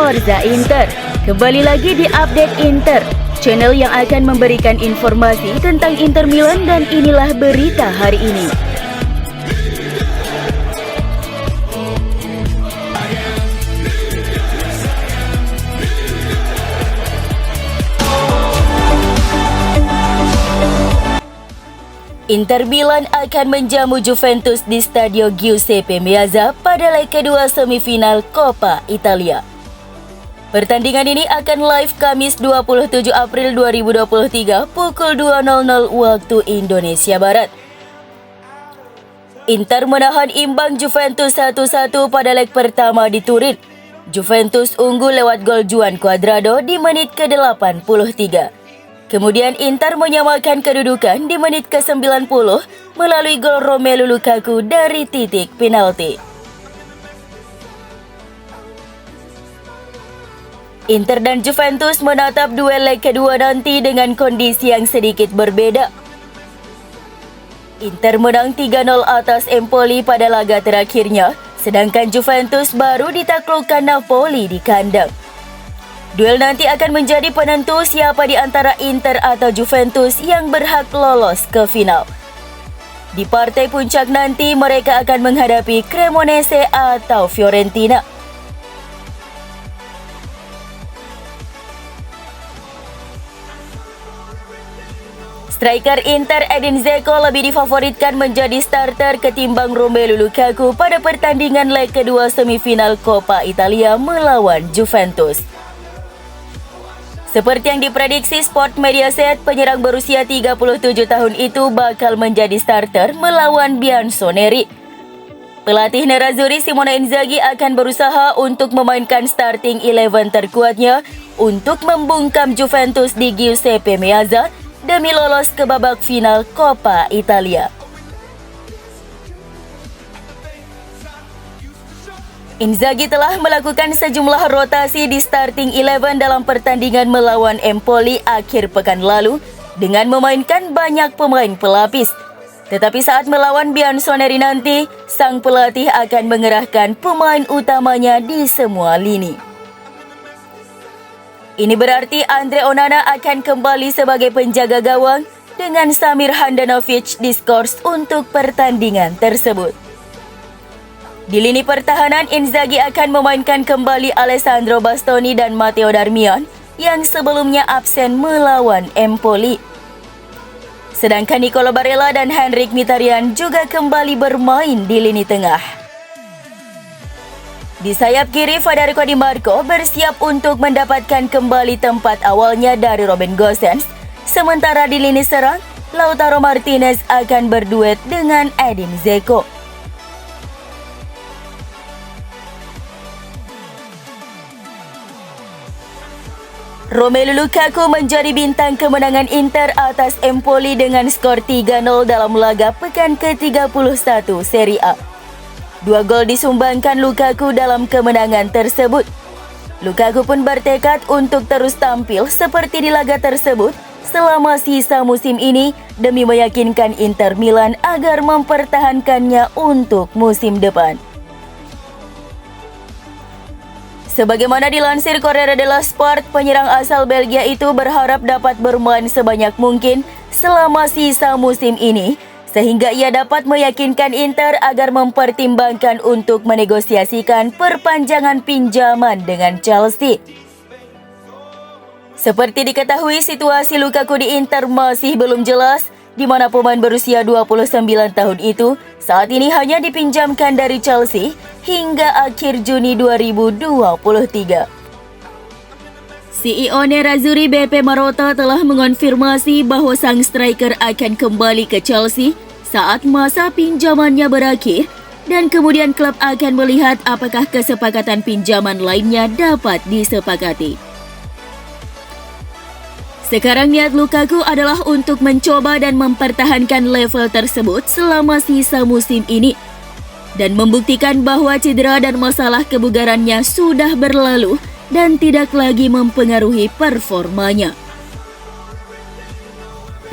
Forza Inter. Kembali lagi di Update Inter, channel yang akan memberikan informasi tentang Inter Milan, dan inilah berita hari ini. Inter Milan akan menjamu Juventus di Stadio Giuseppe Meazza pada leg kedua semifinal Coppa Italia. Pertandingan ini akan live Kamis 27 April 2023 pukul 2.00 waktu Indonesia Barat. Inter menahan imbang Juventus 1-1 pada leg pertama di Turin. Juventus unggul lewat gol Juan Cuadrado di menit ke-83. Kemudian Inter menyamakan kedudukan di menit ke-90 melalui gol Romelu Lukaku dari titik penalti. Inter dan Juventus menatap duel leg kedua nanti dengan kondisi yang sedikit berbeda. Inter menang 3-0 atas Empoli pada laga terakhirnya, sedangkan Juventus baru ditaklukkan Napoli di kandang. Duel nanti akan menjadi penentu siapa di antara Inter atau Juventus yang berhak lolos ke final. Di partai puncak nanti mereka akan menghadapi Cremonese atau Fiorentina. Striker Inter Edin Dzeko lebih difavoritkan menjadi starter ketimbang Romelu Lukaku pada pertandingan leg kedua semifinal Coppa Italia melawan Juventus. Seperti yang diprediksi Sport Mediaset, penyerang berusia 37 tahun itu bakal menjadi starter melawan Bianconeri. Pelatih Nerazzurri Simone Inzaghi akan berusaha untuk memainkan starting 11 terkuatnya untuk membungkam Juventus di Giuseppe Meazza demi lolos ke babak final Coppa Italia. Inzaghi telah melakukan sejumlah rotasi di starting 11 dalam pertandingan melawan Empoli akhir pekan lalu dengan memainkan banyak pemain pelapis. Tetapi saat melawan Bianconeri nanti, sang pelatih akan mengerahkan pemain utamanya di semua lini. Ini berarti Andre Onana akan kembali sebagai penjaga gawang dengan Samir Handanovic diskors untuk pertandingan tersebut. Di lini pertahanan, Inzaghi akan memainkan kembali Alessandro Bastoni dan Matteo Darmian yang sebelumnya absen melawan Empoli. Sedangkan Nicolo Barella dan Henrikh Mkhitaryan juga kembali bermain di lini tengah. Di sayap kiri, Federico Di Marco bersiap untuk mendapatkan kembali tempat awalnya dari Robin Gosens. Sementara di lini serang, Lautaro Martinez akan berduet dengan Edin Dzeko. Romelu Lukaku menjadi bintang kemenangan Inter atas Empoli dengan skor 3-0 dalam laga pekan ke-31 Serie A. 2 gol disumbangkan Lukaku dalam kemenangan tersebut. Lukaku pun bertekad untuk terus tampil seperti di laga tersebut selama sisa musim ini demi meyakinkan Inter Milan agar mempertahankannya untuk musim depan. Sebagaimana dilansir Corriere dello Sport, penyerang asal Belgia itu berharap dapat bermain sebanyak mungkin selama sisa musim ini, sehingga ia dapat meyakinkan Inter agar mempertimbangkan untuk menegosiasikan perpanjangan pinjaman dengan Chelsea. Seperti diketahui, situasi Lukaku di Inter masih belum jelas, di mana pemain berusia 29 tahun itu saat ini hanya dipinjamkan dari Chelsea hingga akhir Juni 2023. CEO Nerazzurri BP Marotta telah mengonfirmasi bahwa sang striker akan kembali ke Chelsea saat masa pinjamannya berakhir, dan kemudian klub akan melihat apakah kesepakatan pinjaman lainnya dapat disepakati. Sekarang niat Lukaku adalah untuk mencoba dan mempertahankan level tersebut selama sisa musim ini dan membuktikan bahwa cedera dan masalah kebugarannya sudah berlalu dan tidak lagi mempengaruhi performanya.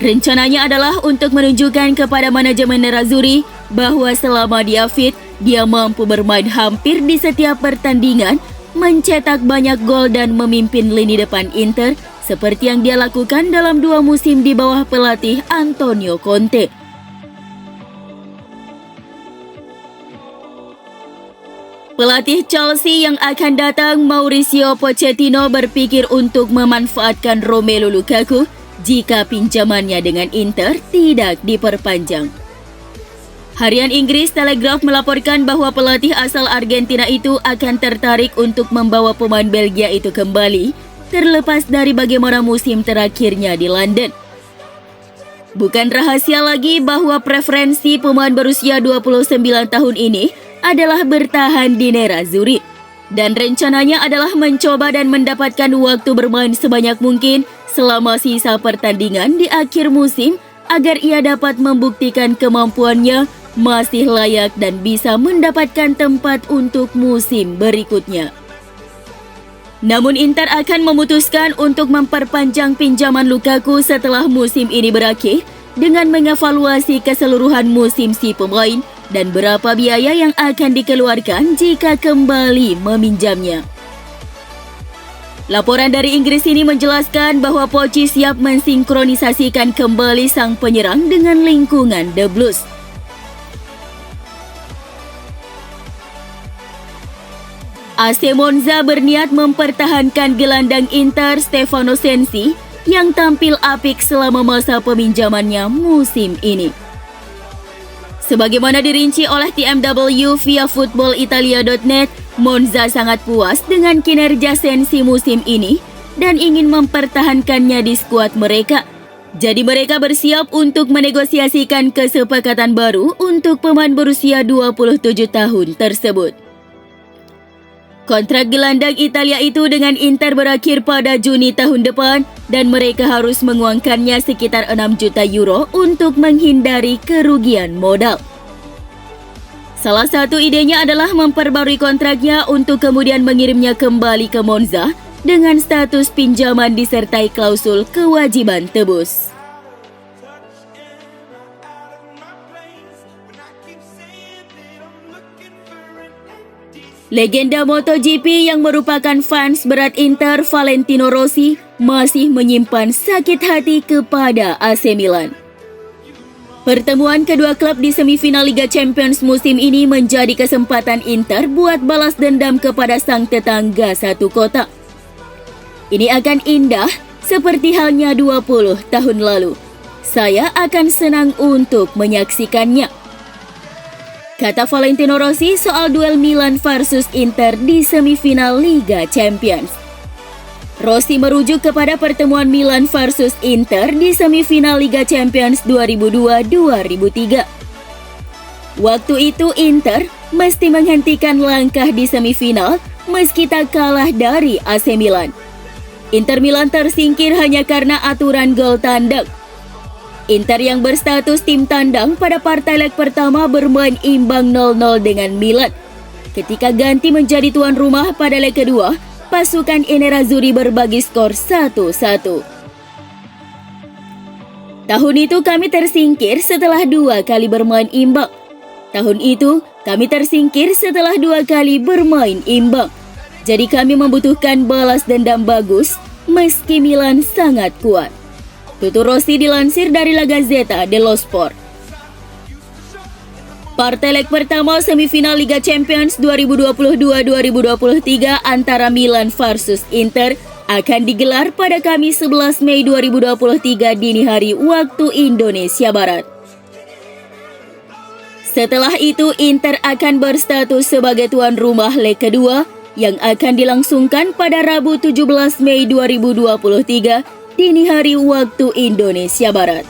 Rencananya adalah untuk menunjukkan kepada manajemen Nerazzurri bahwa selama dia fit, dia mampu bermain hampir di setiap pertandingan mencetak banyak gol dan memimpin lini depan Inter seperti yang dia lakukan dalam 2 musim di bawah pelatih Antonio Conte. Pelatih Chelsea yang akan datang, Mauricio Pochettino, berpikir untuk memanfaatkan Romelu Lukaku jika pinjamannya dengan Inter tidak diperpanjang. Harian Inggris Telegraph melaporkan bahwa pelatih asal Argentina itu akan tertarik untuk membawa pemain Belgia itu kembali, terlepas dari bagaimana musim terakhirnya di London. Bukan rahasia lagi bahwa preferensi pemain berusia 29 tahun ini adalah bertahan di Nerazzurri, dan rencananya adalah mencoba dan mendapatkan waktu bermain sebanyak mungkin selama sisa pertandingan di akhir musim agar ia dapat membuktikan kemampuannya masih layak dan bisa mendapatkan tempat untuk musim berikutnya. Namun Inter akan memutuskan untuk memperpanjang pinjaman Lukaku setelah musim ini berakhir dengan mengevaluasi keseluruhan musim si pemain dan berapa biaya yang akan dikeluarkan jika kembali meminjamnya. Laporan dari Inggris ini menjelaskan bahwa Pochi siap mensinkronisasikan kembali sang penyerang dengan lingkungan The Blues. AC Monza berniat mempertahankan gelandang Inter Stefano Sensi yang tampil apik selama masa peminjamannya musim ini. Sebagaimana dirinci oleh TMW via footballitalia.net, Monza sangat puas dengan kinerja Sensi musim ini dan ingin mempertahankannya di skuad mereka. Jadi mereka bersiap untuk menegosiasikan kesepakatan baru untuk pemain berusia 27 tahun tersebut. Kontrak gelandang Italia itu dengan Inter berakhir pada Juni tahun depan dan mereka harus menguangkannya sekitar 6 juta euro untuk menghindari kerugian modal. Salah satu idenya adalah memperbarui kontraknya untuk kemudian mengirimnya kembali ke Monza dengan status pinjaman disertai klausul kewajiban tebus. Legenda MotoGP yang merupakan fans berat Inter, Valentino Rossi, masih menyimpan sakit hati kepada AC Milan. Pertemuan kedua klub di semifinal Liga Champions musim ini menjadi kesempatan Inter buat balas dendam kepada sang tetangga satu kota. Ini akan indah seperti halnya 20 tahun lalu. Saya akan senang untuk menyaksikannya, kata Valentino Rossi soal duel Milan versus Inter di semifinal Liga Champions. Rossi merujuk kepada pertemuan Milan versus Inter di semifinal Liga Champions 2002-2003. Waktu itu Inter mesti menghentikan langkah di semifinal meski tak kalah dari AC Milan. Inter Milan tersingkir hanya karena aturan gol tandang. Inter yang berstatus tim tandang pada partai leg pertama bermain imbang 0-0 dengan Milan. Ketika ganti menjadi tuan rumah pada leg kedua, pasukan Nerazzurri berbagi skor 1-1. Tahun itu kami tersingkir setelah 2 kali bermain imbang. Tahun itu kami tersingkir setelah 2 kali bermain imbang. Jadi kami membutuhkan balas dendam bagus meski Milan sangat kuat. Tutur Rossi dilansir dari La Gazzetta dello Sport. Partai leg pertama semifinal Liga Champions 2022-2023 antara Milan versus Inter akan digelar pada Kamis 11 Mei 2023 dini hari waktu Indonesia Barat. Setelah itu Inter akan berstatus sebagai tuan rumah leg kedua yang akan dilangsungkan pada Rabu 17 Mei 2023 dini hari waktu Indonesia Barat.